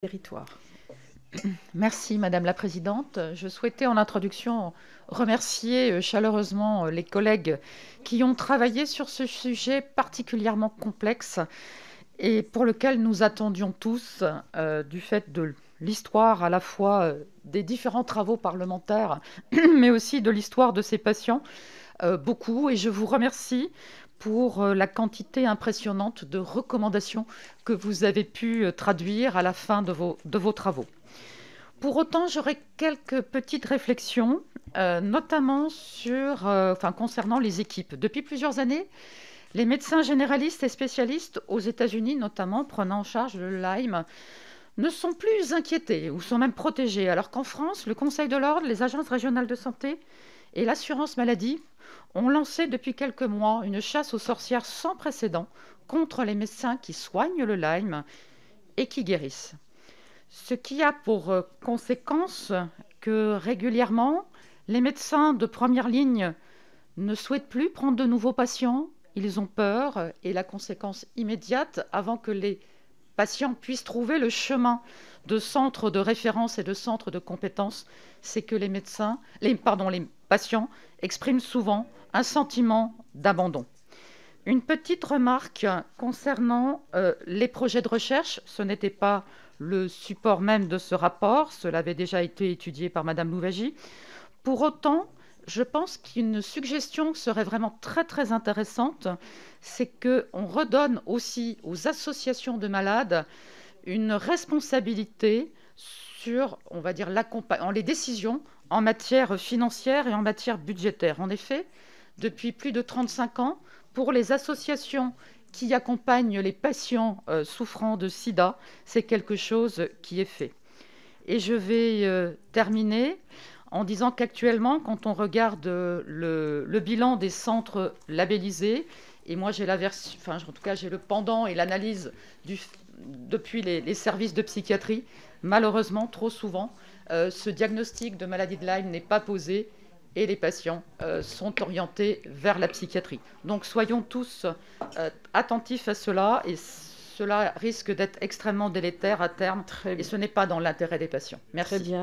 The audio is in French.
territoire. Merci Madame la Présidente. Je souhaitais en introduction remercier chaleureusement les collègues qui ont travaillé sur ce sujet particulièrement complexe et pour lequel nous attendions tous, du fait de l'histoire à la fois des différents travaux parlementaires, mais aussi de l'histoire de ces patients, beaucoup. Et je vous remercie pour la quantité impressionnante de recommandations que vous avez pu traduire à la fin de vos travaux. Pour autant, j'aurais quelques petites réflexions, notamment concernant les équipes. Depuis plusieurs années, les médecins généralistes et spécialistes aux États-Unis, notamment prenant en charge le Lyme, ne sont plus inquiétés ou sont même protégés, alors qu'en France, le Conseil de l'Ordre, les agences régionales de santé et l'assurance maladie ont lancé depuis quelques mois une chasse aux sorcières sans précédent contre les médecins qui soignent le Lyme et qui guérissent. Ce qui a pour conséquence que régulièrement, les médecins de première ligne ne souhaitent plus prendre de nouveaux patients, ils ont peur, et la conséquence immédiate, avant que les patients puissent trouver le chemin de centres de référence et de centres de compétences, c'est que les patients expriment souvent un sentiment d'abandon. Une petite remarque concernant les projets de recherche. Ce n'était pas le support même de ce rapport, cela avait déjà été étudié par Madame Louwagie. Pour autant, je pense qu'une suggestion serait vraiment très très intéressante, c'est qu'on redonne aussi aux associations de malades une responsabilité sur, on va dire, les décisions en matière financière et en matière budgétaire. En effet, depuis plus de 35 ans, pour les associations qui accompagnent les patients souffrant de sida, c'est quelque chose qui est fait. Et je vais terminer en disant qu'actuellement, quand on regarde le bilan des centres labellisés, et moi j'ai j'ai le pendant et l'analyse depuis les services de psychiatrie, malheureusement, trop souvent, ce diagnostic de maladie de Lyme n'est pas posé et les patients sont orientés vers la psychiatrie. Donc soyons tous attentifs à cela, et cela risque d'être extrêmement délétère à terme, et ce n'est pas dans l'intérêt des patients. Merci. Très bien.